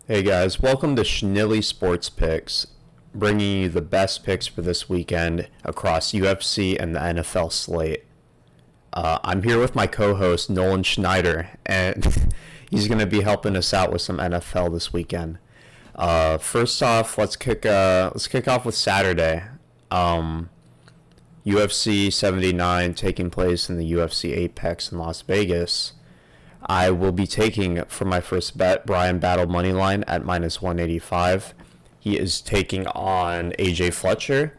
Hey guys, welcome to Schnilly Sports Picks, bringing you the best picks for this weekend across UFC and the NFL slate. I'm here with my co-host Nolan Schneider, and he's going to be helping us out with some NFL this weekend. First off, let's kick off with Saturday. UFC 79 taking place in the UFC Apex in Las Vegas. I will be taking for my first bet Brian Battle moneyline at minus 185. He is taking on AJ Fletcher.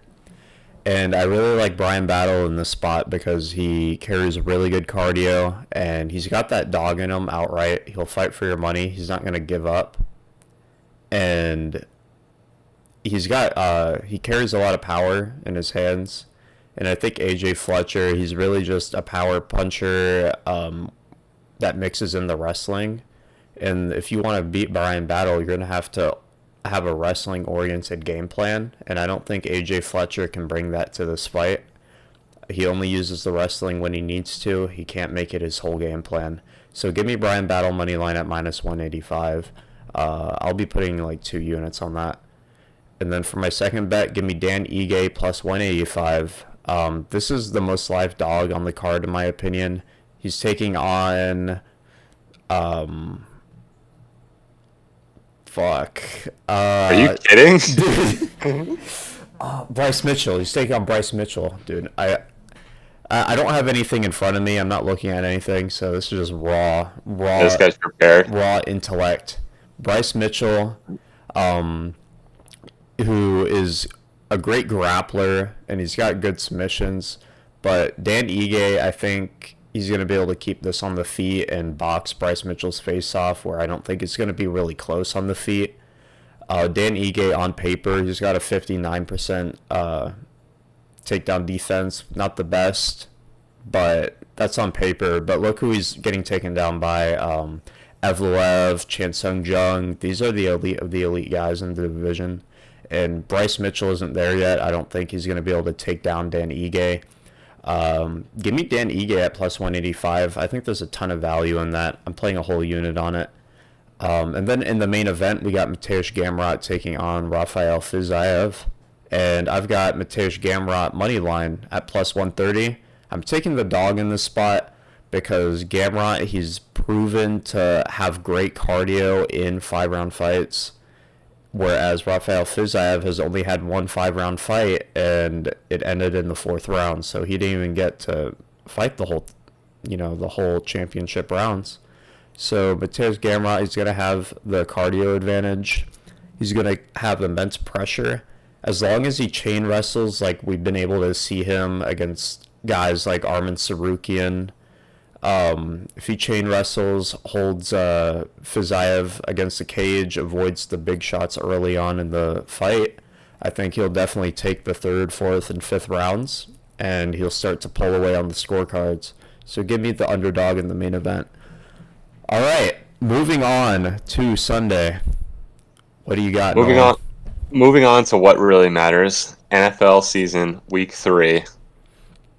And I really like Brian Battle in this spot because he carries really good cardio and he's got that dog in him outright. He'll fight for your money. He's not going to give up. And he carries a lot of power in his hands. And I think AJ Fletcher, he's really just a power puncher that mixes in the wrestling. And if you want to beat Brian Battle, you're going to have a wrestling oriented game plan. And I don't think AJ Fletcher can bring that to this fight. He only uses the wrestling when he needs to. He can't make it his whole game plan. So give me Brian Battle money line at minus 185. I'll be putting like 2 units on that. And then for my second bet, give me Dan Ige plus 185. This is the most live dog on the card in my opinion. He's taking on um fuck. Are you kidding? Dude, Bryce Mitchell. He's taking on Bryce Mitchell, dude. I don't have anything in front of me. I'm not looking at anything, so this is just This guy's prepared. raw intellect. Bryce Mitchell, um, who is a great grappler and he's got good submissions, but Dan Ige, I think he's going to be able to keep this on the feet and box Bryce Mitchell's face off, where I don't think it's going to be really close on the feet. Dan Ige on paper, he's got a 59% takedown defense. Not the best, but that's on paper. But look who he's getting taken down by. Evloev, Chan Sung Jung. These are the elite of the elite guys in the division. And Bryce Mitchell isn't there yet. I don't think he's going to be able to take down Dan Ige. Give me Dan Ige at plus 185. I think there's a ton of value in that. I'm playing a whole unit on it. And then in the main event, we got Mateusz Gamrot taking on Rafael Fiziev. And I've got Mateusz Gamrot money line at plus 130. I'm taking the dog in this spot because Gamrot, he's proven to have great cardio in 5 round fights. Whereas Rafael Fiziev has only had one 5 round fight and it ended in the fourth round. So he didn't even get to fight the whole championship rounds. So Mateusz Gamrot, he's going to have the cardio advantage. He's going to have immense pressure. As long as he chain wrestles, like we've been able to see him against guys like Arman Sarukian. If he chain wrestles, holds Fiziev against the cage, avoids the big shots early on in the fight, I think he'll definitely take the third, fourth, and fifth rounds, and he'll start to pull away on the scorecards. So give me the underdog in the main event. All right, moving on to Sunday. What do you got, Moving Nolan? on, moving on to what really matters. NFL season, week 3.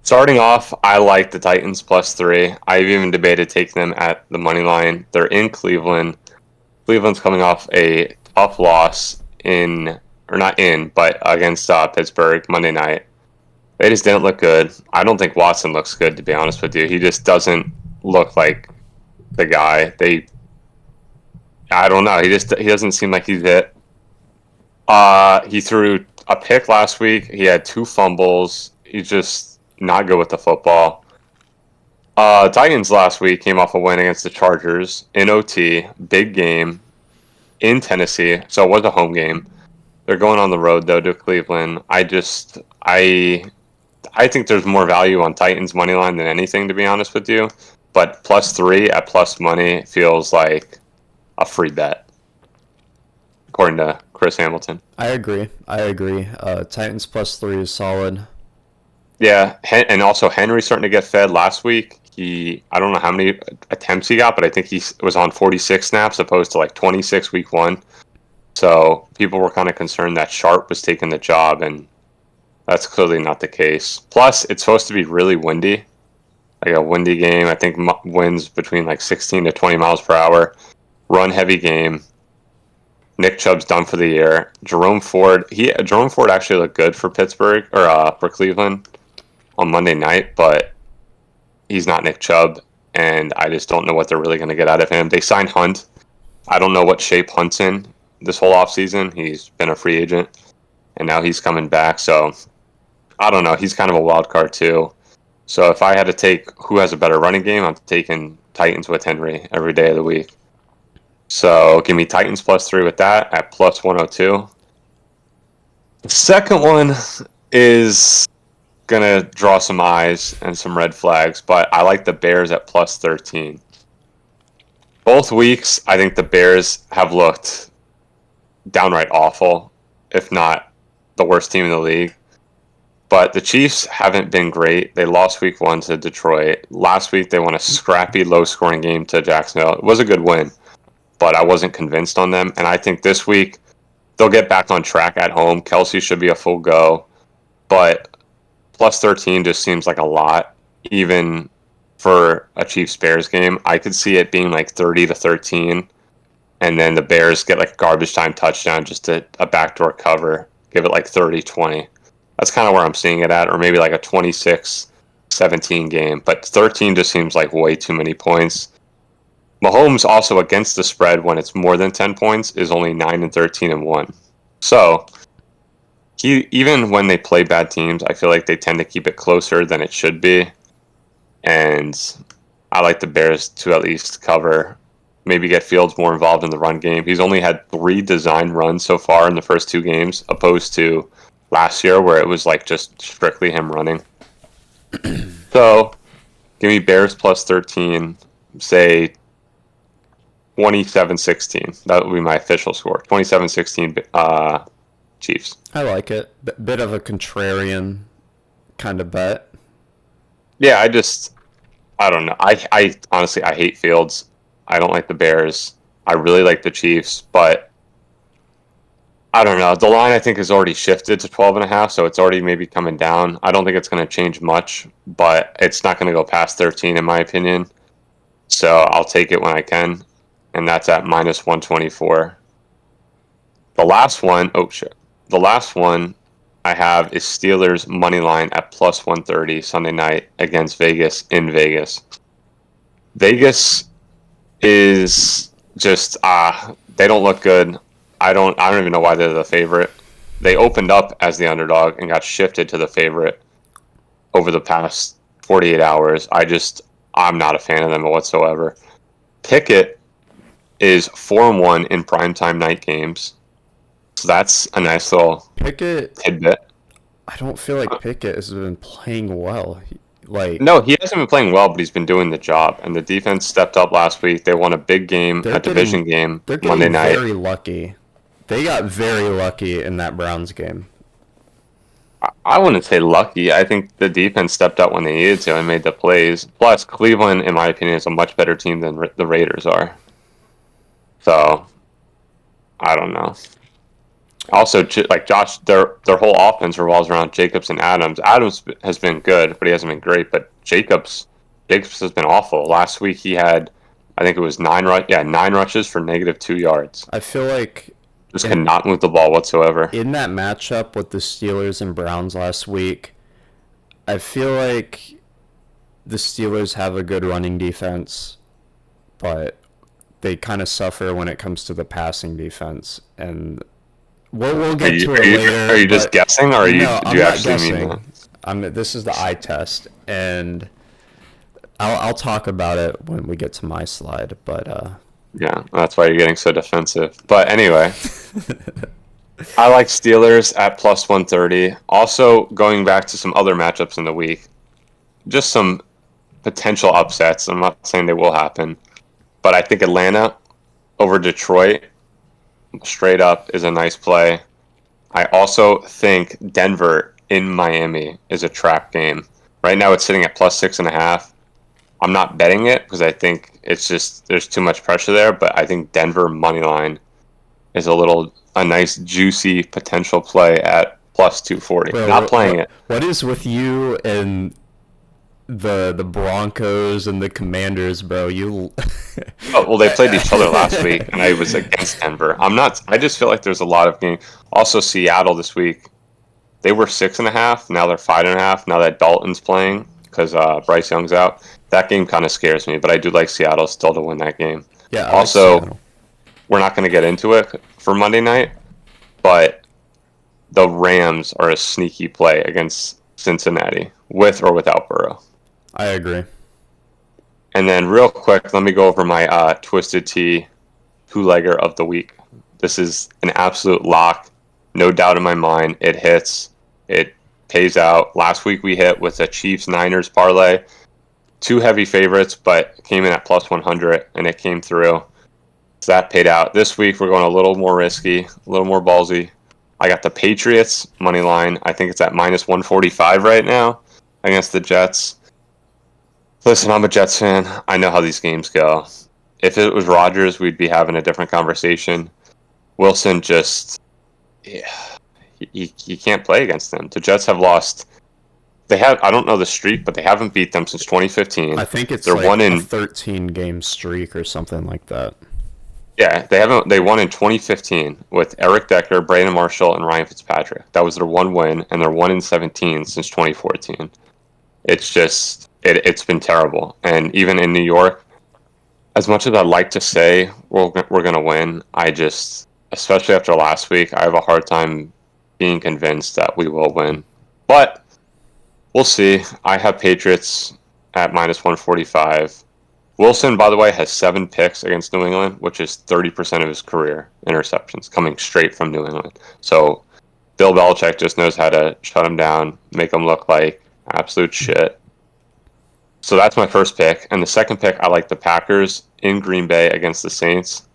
Starting off, I like the Titans plus 3. I've even debated taking them at the money line. They're in Cleveland. Cleveland's coming off a tough loss or not in, but against Pittsburgh Monday night. They just didn't look good. I don't think Watson looks good, to be honest with you. He just doesn't look like the guy. I don't know. He doesn't seem like he's it. He threw a pick last week. He had 2 fumbles. He's just not good with the football. Titans last week came off a win against the Chargers in OT, big game in Tennessee, so it was a home game. They're going on the road though to Cleveland. I think there's more value on Titans money line than anything, to be honest with you. But plus 3 at plus money feels like a free bet, according to Chris Hamilton. I agree. Titans plus 3 is solid. Yeah, and also Henry's starting to get fed last week. I don't know how many attempts he got, but I think he was on 46 snaps opposed to like 26 week 1. So people were kind of concerned that Sharp was taking the job, and that's clearly not the case. Plus, it's supposed to be really windy, like a windy game. I think winds between like 16 to 20 miles per hour. Run heavy game. Nick Chubb's done for the year. Jerome Ford actually looked good for Pittsburgh or for Cleveland on Monday night, but he's not Nick Chubb, and I just don't know what they're really going to get out of him. They signed Hunt. I don't know what shape Hunt's in this whole offseason. He's been a free agent, and now he's coming back, so I don't know. He's kind of a wild card, too. So if I had to take who has a better running game, I'm taking Titans with Henry every day of the week. So give me Titans +3 with that at plus 102. The second one is going to draw some eyes and some red flags, but I like the Bears at plus 13. Both weeks, I think the Bears have looked downright awful, if not the worst team in the league. But the Chiefs haven't been great. They lost week 1 to Detroit. Last week, they won a scrappy, low-scoring game to Jacksonville. It was a good win, but I wasn't convinced on them. And I think this week, they'll get back on track at home. Kelsey should be a full go. But plus 13 just seems like a lot, even for a Chiefs-Bears game. I could see it being like 30-13, and then the Bears get like a garbage time touchdown, just a backdoor cover, give it like 30-20. That's kind of where I'm seeing it at, or maybe like a 26-17 game. But 13 just seems like way too many points. Mahomes also against the spread when it's more than 10 points is only 9-13-1. So even when they play bad teams, I feel like they tend to keep it closer than it should be. And I like the Bears to at least cover, maybe get Fields more involved in the run game. He's only had 3 designed runs so far in the first 2 games, opposed to last year where it was like just strictly him running. So give me Bears plus 13, say 27-16. That would be my official score. 27-16 Chiefs. I like it. Bit of a contrarian kind of bet. Yeah, I don't know. I honestly, I hate Fields. I don't like the Bears. I really like the Chiefs, but I don't know. The line, I think, has already shifted to 12.5, so it's already maybe coming down. I don't think it's going to change much, but it's not going to go past 13, in my opinion. So I'll take it when I can, and that's at minus 124. The last one, the last one I have is Steelers money line at plus 130 Sunday night against Vegas in Vegas. Vegas is just they don't look good. I don't even know why they're the favorite. They opened up as the underdog and got shifted to the favorite over the past 48 hours. I'm not a fan of them whatsoever. Pickett is 4-1 in primetime night games. So that's a nice little tidbit. I don't feel like Pickett has been playing well. No, he hasn't been playing well, but he's been doing the job. And the defense stepped up last week. They won a big game, a division game, Monday night. They're getting very lucky. They got very lucky in that Browns game. I wouldn't say lucky. I think the defense stepped up when they needed to and made the plays. Plus, Cleveland, in my opinion, is a much better team than the Raiders are. So, I don't know. Also, like Josh, their whole offense revolves around Jacobs and Adams. Adams has been good, but he hasn't been great. But Jacobs has been awful. Last week he had, I think it was 9 rushes for -2 yards. I feel like just cannot move the ball whatsoever. In that matchup with the Steelers and Browns last week, I feel like the Steelers have a good running defense, but they kind of suffer when it comes to the passing defense. And we'll get to it later. Are you just guessing, or do you actually mean that? This is the eye test, and I'll talk about it when we get to my slide. But yeah, that's why you're getting so defensive. But anyway, I like Steelers at plus 130. Also, going back to some other matchups in the week, just some potential upsets. I'm not saying they will happen, but I think Atlanta over Detroit straight up is a nice play. I also think Denver in Miami is a trap game. Right now it's sitting at plus 6.5. I'm not betting it because I think it's just there's too much pressure there, but I think Denver money line is a nice juicy potential play at plus 240. Not playing it. What is with you and the Broncos and the Commanders, bro. You Oh, well, they played each other last week, and I was against Denver. I'm not. I just feel like there's a lot of game. Also, Seattle this week, they were 6.5. Now they're 5.5. Now that Dalton's playing because Bryce Young's out, that game kind of scares me. But I do like Seattle still to win that game. yeah, I like Also, Seattle. we're not going to get into it for Monday night, but the Rams are a sneaky play against Cincinnati with or without Burrow. I agree. And then, real quick, let me go over my Twisted Tea two-legger of the week. This is an absolute lock, no doubt in my mind. It hits, it pays out. Last week we hit with a Chiefs Niners parlay, two heavy favorites, but came in at plus 100, and it came through. So that paid out. This week we're going a little more risky, a little more ballsy. I got the Patriots money line. I think it's at minus 145 right now against the Jets. Listen, I'm a Jets fan. I know how these games go. If it was Rodgers, we'd be having a different conversation. Wilson just, yeah, you can't play against them. The Jets have lost. They have, I don't know the streak, but they haven't beat them since 2015. I think it's They're one like a in, 13 game streak or something like that. yeah, they haven't. They won in 2015 with Eric Decker, Brandon Marshall, and Ryan Fitzpatrick. That was their one win, and they're 1-17 since 2014. It's just, it's been terrible. And even in New York, as much as I'd like to say we're going to win, I just, especially after last week, I have a hard time being convinced that we will win. But we'll see. I have Patriots at minus 145. Wilson, by the way, has 7 picks against New England, which is 30% of his career interceptions coming straight from New England. So Bill Belichick just knows how to shut him down, make him look like absolute shit. So that's my first pick. And the second pick, I like the Packers in Green Bay against the Saints.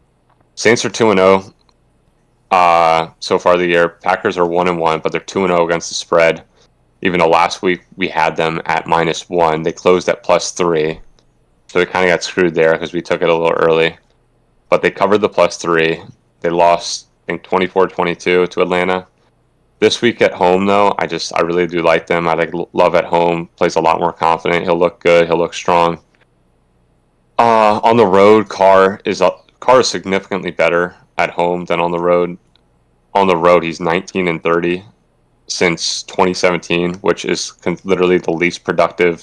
Saints are 2-0 so far the year. Packers are 1-1, but they're 2-0 against the spread. Even though last week we had them at -1, they closed at +3. So we kind of got screwed there because we took it a little early. But they covered the +3. They lost, I think, 24-22 to Atlanta. This week at home, though, I really do like them. I like Love at home. Plays a lot more confident. He'll look good. He'll look strong. On the road, Carr is significantly better at home than on the road. On the road, he's 19-30 since 2017, which is literally the least profitable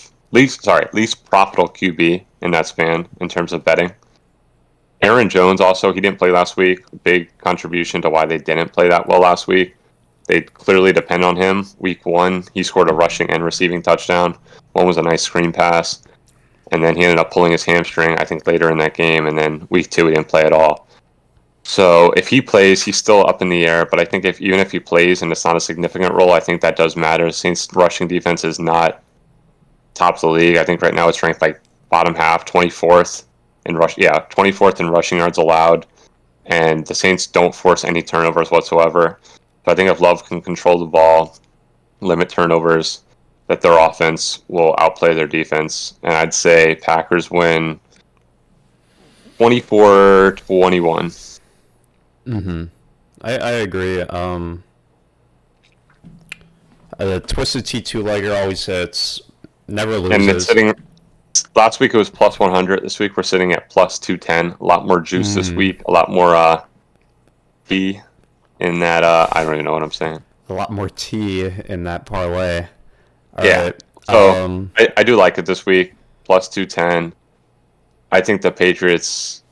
QB in that span in terms of betting. Aaron Jones also, he didn't play last week. Big contribution to why they didn't play that well last week. They clearly depend on him. Week 1, he scored a rushing and receiving touchdown. One was a nice screen pass. And then he ended up pulling his hamstring, I think, later in that game. And then week 2, he didn't play at all. So if he plays, he's still up in the air. But I think even if he plays and it's not a significant role, I think that does matter. Saints rushing defense is not top of the league. I think right now it's ranked like bottom half, 24th in 24th in rushing yards allowed. And the Saints don't force any turnovers whatsoever. So I think if Love can control the ball, limit turnovers, that their offense will outplay their defense. And I'd say Packers win 24-21. Mm-hmm. I agree. The Twisted T2 legger always hits, never And it's loses. sitting, last week it was plus 100. This week we're sitting at plus 210. A lot more juice this week, a lot more fee in that. I don't even know what I'm saying. A lot more tea in that parlay. All Yeah. right. So I do like it this week. Plus 210. I think the Patriots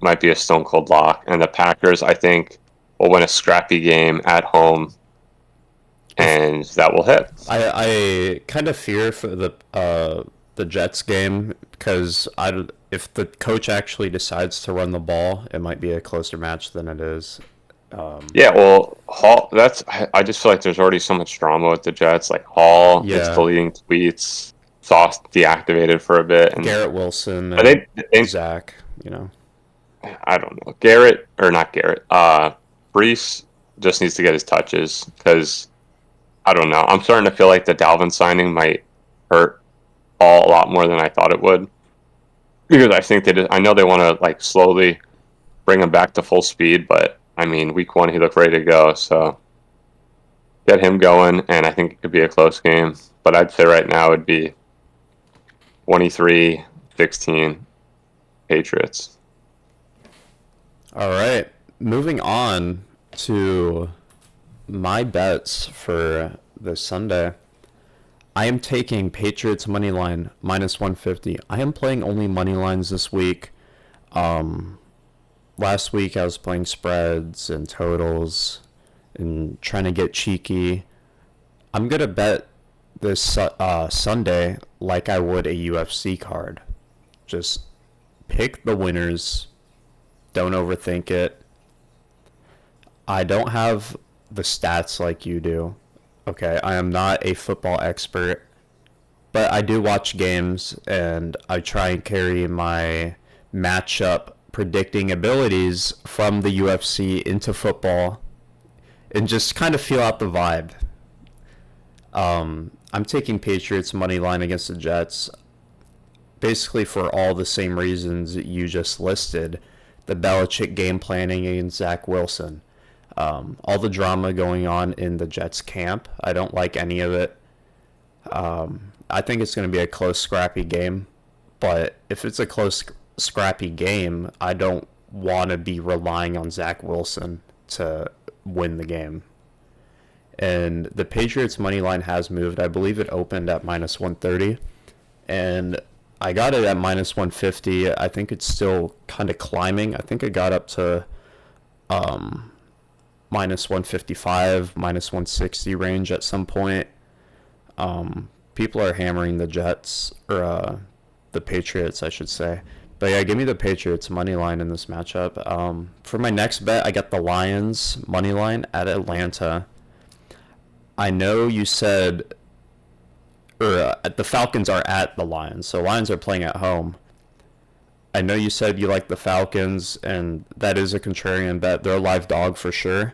might be a stone cold lock. And the Packers, I think, will win a scrappy game at home. And that will hit. I kind of fear for the Jets game because if the coach actually decides to run the ball, it might be a closer match than it is. Yeah, well, Hall. I just feel like there's already so much drama with the Jets. Like Hall is Yeah, deleting tweets. Sauce deactivated for a bit, and Garrett Wilson are and they, Zach. You know. I don't know. Garrett or not Garrett. Brees just needs to get his touches because I don't know. I'm starting to feel like the Dalvin signing might hurt Hall a lot more than I thought it would because I think I know they want to like slowly bring him back to full speed, but I mean, week 1 he looked ready to go, so get him going, and I think it could be a close game. But I'd say right now it'd be 23-16 Patriots. All right. Moving on to my bets for this Sunday. I am taking Patriots money line minus 150. I am playing only money lines this week. Last week I was playing spreads and totals and trying to get cheeky. I'm gonna bet this Sunday like I would a UFC card. Just pick the winners. Don't overthink it. I don't have the stats like you do. Okay, I am not a football expert, but I do watch games and I try and carry my matchup predicting abilities from the UFC into football and just kind of feel out the vibe. I'm taking Patriots money line against the Jets basically for all the same reasons that you just listed. The Belichick game planning against Zach Wilson. All the drama going on in the Jets camp. I don't like any of it. I think it's going to be a close, scrappy game. But if it's a close, scrappy game, I don't want to be relying on Zach Wilson to win the game. And the Patriots money line has moved. I believe it opened at minus 130. And I got it at minus 150. I think it's still kind of climbing. I think it got up to minus 155, minus 160 range at some point. People are hammering the Jets, or the Patriots, I should say. But yeah, give me the Patriots money line in this matchup. For my next bet, I got the Lions money line at Atlanta. I know you said, or the Falcons are at the Lions, so Lions are playing at home. I know you said you like the Falcons, and that is a contrarian bet. They're a live dog for sure.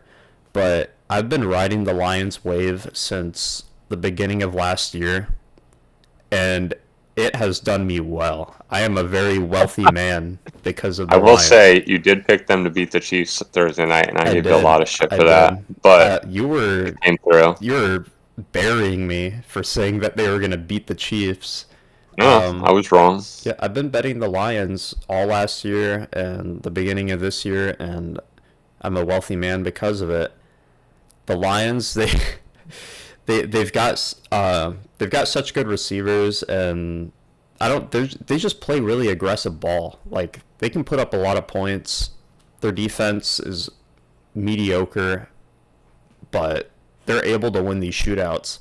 But I've been riding the Lions wave since the beginning of last year, and it has done me well. I am a very wealthy man because of the I will Lions. say you did pick them to beat the Chiefs Thursday night, and I gave you a lot of shit for that. But you it came through. were burying me for saying that they were going to beat the Chiefs. No, I was wrong. Yeah, I've been betting the Lions all last year and the beginning of this year, and I'm a wealthy man because of it. The Lions, they've got such good receivers, and they just play really aggressive ball. Like, they can put up a lot of points. Their defense is mediocre, but they're able to win these shootouts.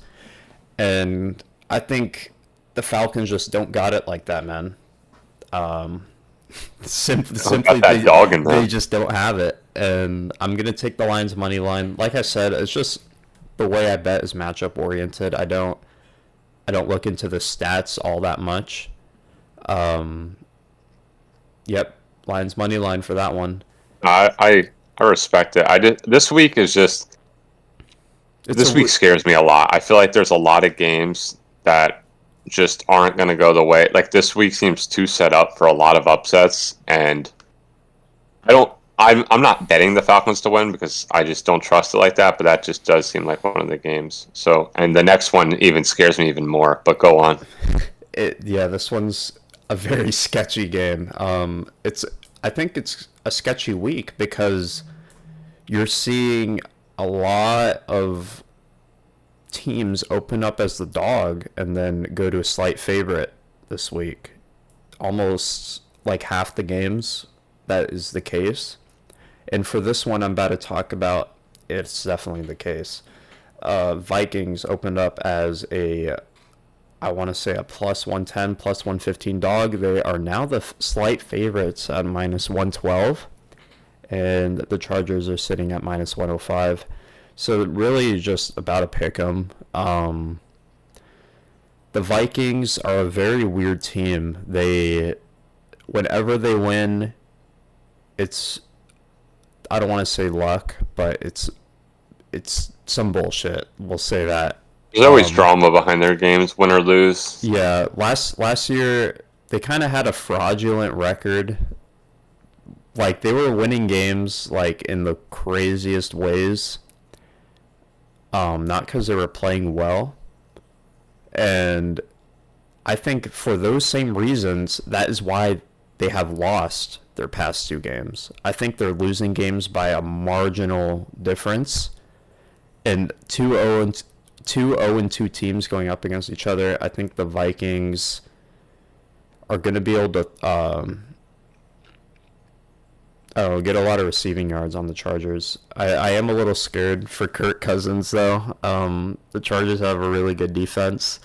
And I think the Falcons just don't got it like that, man. Simply they just don't have it. And I'm going to take the Lions money line. Like I said, it's just the way I bet is matchup oriented. I don't look into the stats all that much. Yep, Lions money line for that one. I respect it. This week is just this week scares me a lot. I feel like there's a lot of games that just aren't going to go the way. Like, this week seems too set up for a lot of upsets, and I'm not betting the Falcons to win because I just don't trust it like that, but that just does seem like one of the games. So, and the next one even scares me even more, but go on. This one's a very sketchy game. I think it's a sketchy week because you're seeing a lot of teams open up as the dog and then go to a slight favorite this week. Almost like half the games, that is the case. And for this one I'm about to talk about, it's definitely the case. Vikings opened up as I want to say a plus 110, plus 115 dog. They are now the slight favorites at minus 112. And the Chargers are sitting at minus 105. So really just about a pick 'em. The Vikings are a very weird team. Whenever they win, it's, I don't want to say luck, but it's some bullshit. We'll say that. There's always drama behind their games, win or lose. Yeah, last year they kind of had a fraudulent record. Like, they were winning games like in the craziest ways. Not because they were playing well. And I think for those same reasons, that is why they have lost their past two games. I think they're losing games by a marginal difference. And 2-0 and 2 teams going up against each other. I think the Vikings are going to be able to get a lot of receiving yards on the Chargers. I am a little scared for Kirk Cousins, though. The Chargers have a really good defense.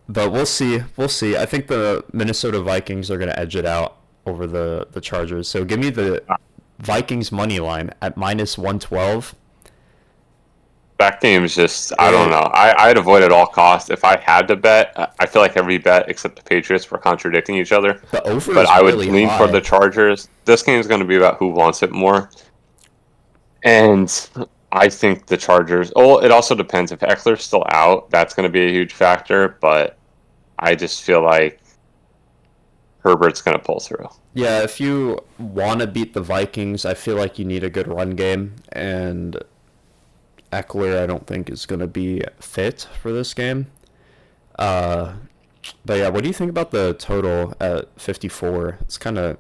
But we'll see. We'll see. I think the Minnesota Vikings are going to edge it out over the Chargers. So give me the Vikings money line at -112. That game is just, I don't know. I'd avoid at all costs. If I had to bet, I feel like every bet except the Patriots were contradicting each other. The over But is I would really lean for high. the Chargers. This game is going to be about who wants it more. And I think the Chargers, oh, it also depends. If Eckler's still out, that's going to be a huge factor. But I just feel like Herbert's going to pull through. Yeah, if you want to beat the Vikings, I feel like you need a good run game, and Eckler I don't think is going to be fit for this game. Uh, but yeah, what do you think about the total at 54? It's kind of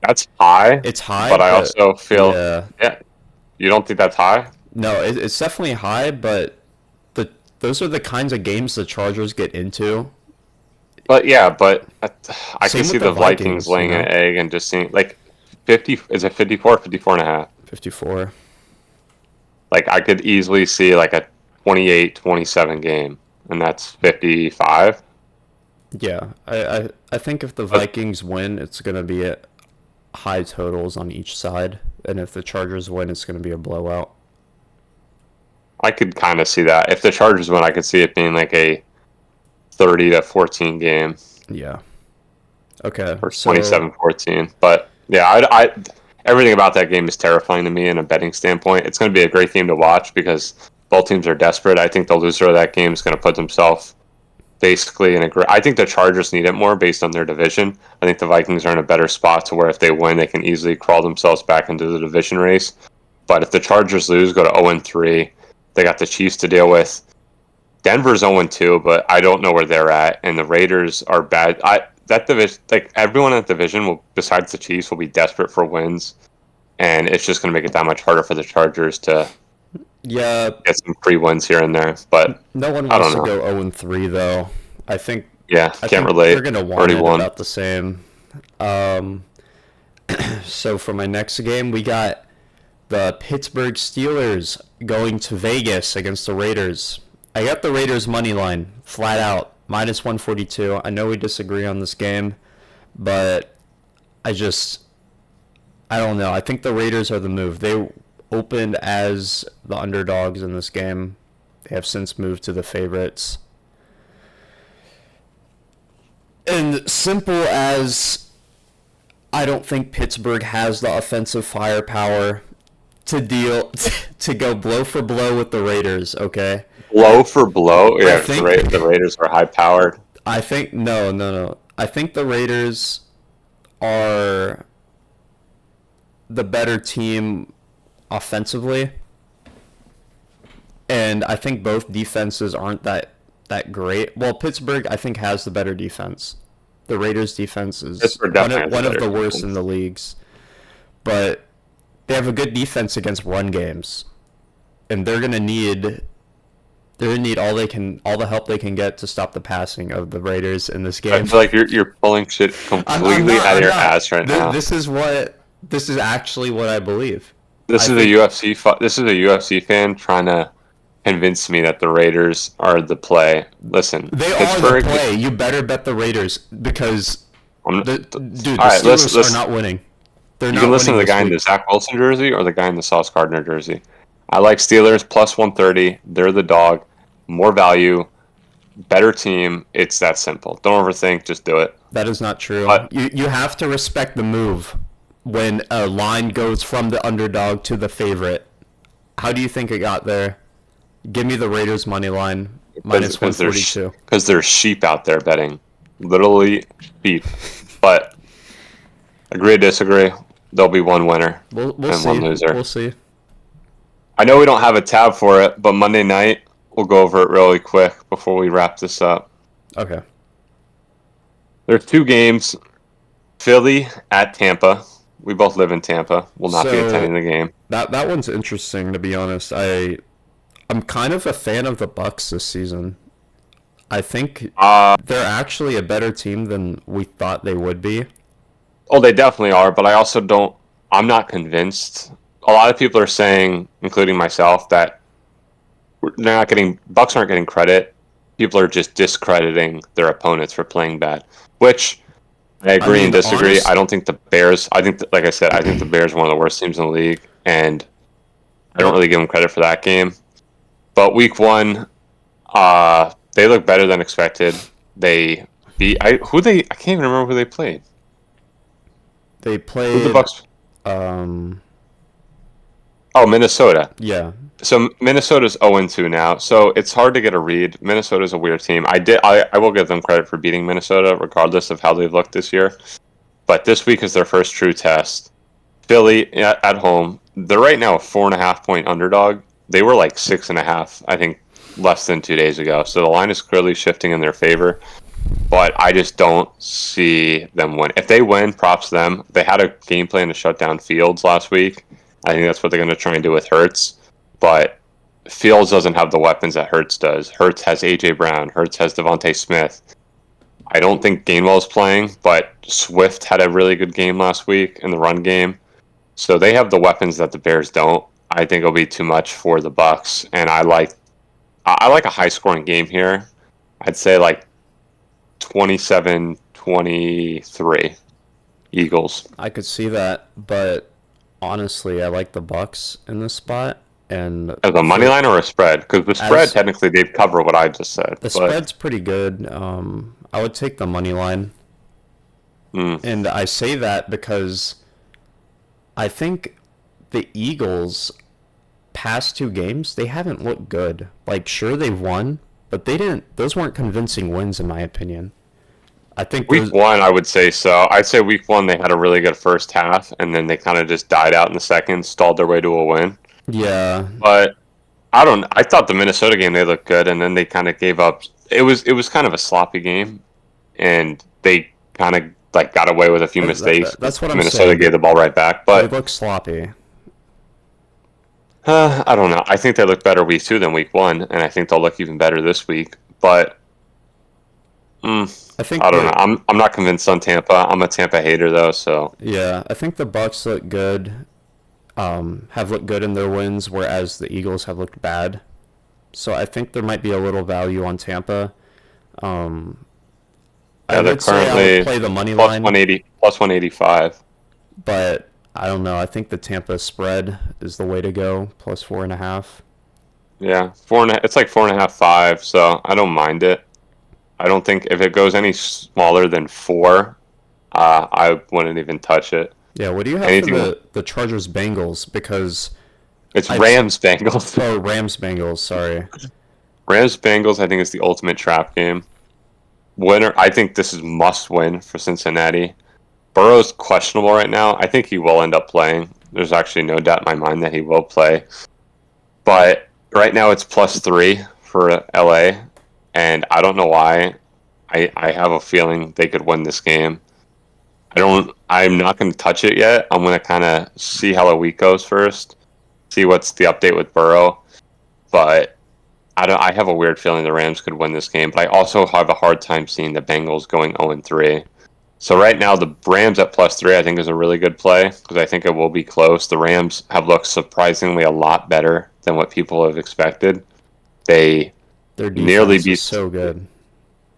That's high, it's high, but I but also feel, yeah, yeah, you don't think that's high? no, it's definitely high, but those are the kinds of games the Chargers get into. But yeah, but I can Same see with the the Vikings Vikings, laying an egg and just seeing like 50, is it 54, 54 and a half? 54. Like I could easily see like a 28-27 game, and that's 55. Yeah, I think if the But Vikings win, it's going to be at high totals on each side, and if the Chargers win, it's going to be a blowout. I could kind of see that. If the Chargers win, I could see it being like a 30-14 game Yeah. Okay. or So 27-14. But yeah, everything about that game is terrifying to me in a betting standpoint. It's going to be a great game to watch because both teams are desperate. I think the loser of that game is going to put themselves basically in a great. I think the Chargers need it more based on their division. I think the Vikings are in a better spot to where if they win, they can easily crawl themselves back into the division race. But if the Chargers lose, go to 0-3, they got the Chiefs to deal with. Denver's 0-2, but I don't know where they're at, and the Raiders are bad. That division, like everyone in that division, will besides the Chiefs, will be desperate for wins, and it's just going to make it that much harder for the Chargers to yeah, get some free wins here and there. But no one I wants don't to know. go 0-3 though. I think Yeah, I can't think relate. they're gonna want Already it won. about the same. Um, so for my next game, we got the Pittsburgh Steelers going to Vegas against the Raiders. I got the Raiders money line flat out -142. I know we disagree on this game, but I just I don't know. I think the Raiders are the move. They opened as the underdogs in this game. They have since moved to the favorites. And simple as I don't think Pittsburgh has the offensive firepower to deal to go blow for blow with the Raiders, okay? Blow for blow. I Yeah, think the Raiders are high powered. I think no, no, no. I think the Raiders are the better team offensively, and I think both defenses aren't that great. Well, Pittsburgh I think has the better defense. The Raiders defense is Pittsburgh one definitely of, has one a of better the worst in defense. the leagues, but they have a good defense against run games, and they're gonna need all the help they can get to stop the passing of the Raiders in this I game. feel like you're pulling shit I'm completely not. out of I'm your not. ass right now. This is actually what I believe. I This is a think UFC. This is a UFC fan trying to convince me that the Raiders are the play. Listen, they are the Pittsburgh. play. You better bet the Raiders because I'm, dude, all the right, Steelers are let's. not winning. They're You can not listen winning to the this guy in the week. Zach Wilson jersey or the guy in the Sauce Gardner jersey. I like Steelers plus 130. They're the dog. More value. Better team. It's that simple. Don't overthink. Just do it. That is not true. But You have to respect the move when a line goes from the underdog to the favorite. How do you think it got there? Give me the Raiders money line minus because there's 142. because there's sheep out there betting, literally sheep. But agree to disagree. There'll be one winner We'll and one see. loser. We'll see. I know we don't have a tab for it, but Monday night we'll go over it really quick before we wrap this up. Okay. There's two games. Philly at Tampa. We both live in Tampa. Will not be attending So the game. that one's interesting to be honest. I'm kind of a fan of the Bucks this season. I think Uh, they're actually a better team than we thought they would be. oh, they definitely are, but I also don't. I'm not convinced. A lot of people are saying, including myself, that they're not getting Bucks aren't getting credit. People are just discrediting their opponents for playing bad, which I I agree and mean, disagree. I honest, don't think the Bears. I think, that, like I said, I think the Bears are one of the worst teams in the league, and I don't they're, really give them credit for that game. But week one, they look better than expected. They beat I can't even remember who they played. they Who the played, Bucks? um, Oh, Minnesota. yeah. So Minnesota's 0-2 now. So it's hard to get a read. Minnesota's a weird team. I will give them credit for beating Minnesota, regardless of how they've looked this year. But this week is their first true test. Philly at home. They're right now a 4.5 point underdog. They were like 6.5, I think, less than 2 days ago. So the line is clearly shifting in their favor. But I just don't see them win. If they win, props to them. They had a game plan to shut down Fields last week. I think that's what they're going to try and do with Hurts. But Fields doesn't have the weapons that Hurts does. Hurts has A.J. Brown. Hurts has Devontae Smith. I don't think Gainwell's playing, but Swift had a really good game last week in the run game. So they have the weapons that the Bears don't. I think it'll be too much for the Bucks, and I like a high scoring game here. I'd say like 27-23 Eagles. I could see that, but honestly, I like the Bucks in this spot, and As a money for line or a spread? Because the spread, as technically, they'd cover what I just said. the But spread's pretty good. I would take the money line, mm, and I say that because I think the Eagles past two games they haven't looked good. Like, sure they've won, but they didn't. Those weren't convincing wins, in my opinion. I think week those. one, I would say so. I'd say week one, they had a really good first half, and then they kind of just died out in the second, stalled their way to a win. Yeah, But I don't. I thought the Minnesota game they looked good, and then they kind of gave up. It was kind of a sloppy game, and they kind of like got away with a few mistakes. that's what I'm Minnesota saying. gave the ball right back, They but look sloppy. I don't know. I think they look better week two than week one, and I think they'll look even better this week. But I think I don't know. the I'm not convinced on Tampa. I'm a Tampa hater though, so Yeah, I think the Bucks look good. Have looked good in their wins, whereas the Eagles have looked bad. So I think there might be a little value on Tampa. Um, I yeah, they're would say I would currently play the money plus line, 180, plus 185. but I don't know. I think the Tampa spread is the way to go, plus 4.5. Yeah, four and a, it's like 4.5, 5. So I don't mind it. I don't think if it goes any smaller than 4, I wouldn't even touch it. Yeah, what do you have for Anything. the Chargers Bengals? Because It's I've Rams Bengals. oh Rams Bengals, sorry. Rams Bengals. I think is the ultimate trap game. Winner. I think this is must win for Cincinnati. Burrow's questionable right now. I think he will end up playing. There's actually no doubt in my mind that he will play. But right now it's +3 for LA, and I don't know why. I have a feeling they could win this game. I'm not going to touch it yet. I'm going to kind of see how the week goes first, see what's the update with Burrow. But I have a weird feeling the Rams could win this game, but I also have a hard time seeing the Bengals going 0-3. So right now the Rams at +3 I think is a really good play because I think it will be close. The Rams have looked surprisingly a lot better than what people have expected. They Their nearly defense is beat so good.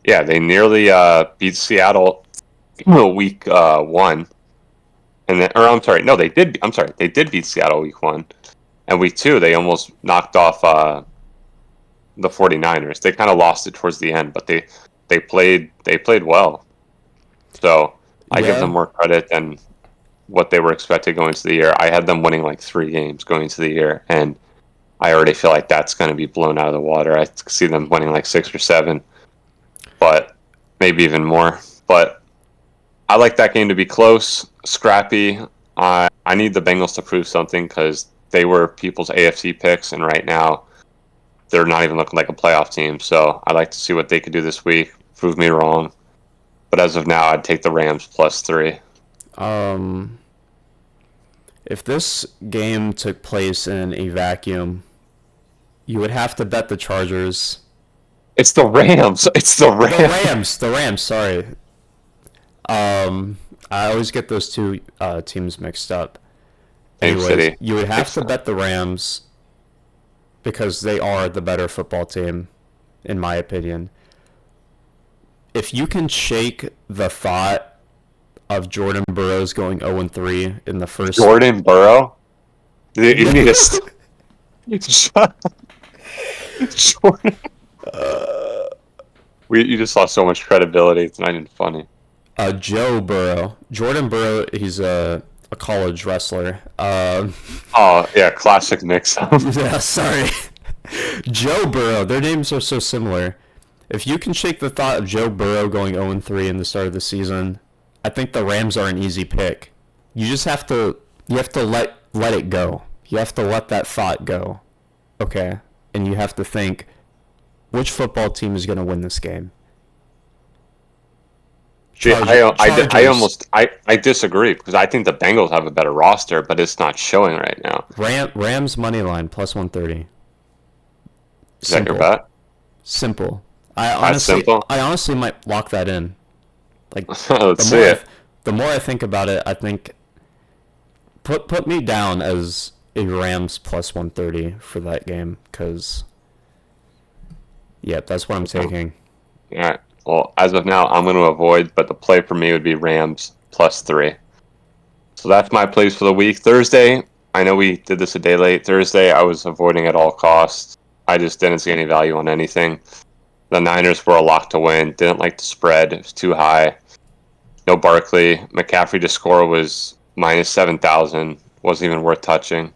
they nearly beat Seattle week one. And then, or I'm sorry, no, they did. I'm sorry, they did beat Seattle week one, and week two they almost knocked off the 49ers. They kind of lost it towards the end, but they played well. So I give them Yeah, more credit than what they were expected going into the year. I had them winning like 3 games going into the year, and I already feel like that's going to be blown out of the water. I see them winning like 6 or 7, but maybe even more. But I like that game to be close, scrappy. I need the Bengals to prove something because they were people's AFC picks, and right now they're not even looking like a playoff team. So I like to see what they could do this week. prove me wrong. But as of now, I'd take the Rams +3. If this game took place in a vacuum, you would have to bet the Chargers. It's the Rams. It's the Rams. The Rams. Sorry. I always get those two teams mixed up. Same Anyways, city. you would have to bet the Rams because they are the better football team, in my opinion. If you can shake the thought of Jordan Burroughs going 0-3 in the first... Jordan Burrow? You need to Jordan. You just lost so much credibility. It's not even funny. Joe Burrow. Jordan Burrow, he's a college wrestler. Oh, yeah, classic mix-up. Yeah, sorry. Joe Burrow. Their names are so similar. If you can shake the thought of Joe Burrow going 0-3 in the start of the season, I think the Rams are an easy pick. You just have to let it go. You have to let that thought go. Okay? And you have to think, which football team is going to win this game? I disagree because I think the Bengals have a better roster, but it's not showing right now. Rams money line +130. Is that your bet? Simple. Simple? I honestly might lock that in. Like Let's see it. The more I think about it, I think put me down as a Rams +130 for that game because that's what I'm taking. All right. Well, as of now, I'm going to avoid, but the play for me would be Rams +3. So that's my plays for the week. Thursday, I know we did this a day late. Thursday, I was avoiding at all costs. I just didn't see any value on anything. The Niners were a lock to win. Didn't like the spread. It was too high. No Barkley. McCaffrey to score was -7,000. Wasn't even worth touching.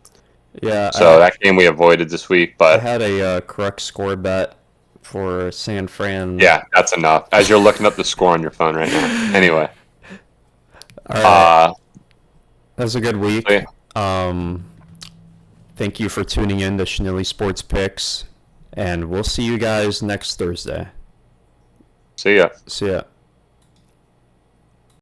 Yeah. So that game we avoided this week. But I had a correct score bet for San Fran. Yeah, that's enough. As you're looking up the score on your phone right now. Anyway. All right. That was a good week. Yeah. Thank you for tuning in to Schnilly Sports Picks, and we'll see you guys next Thursday. See ya. See ya.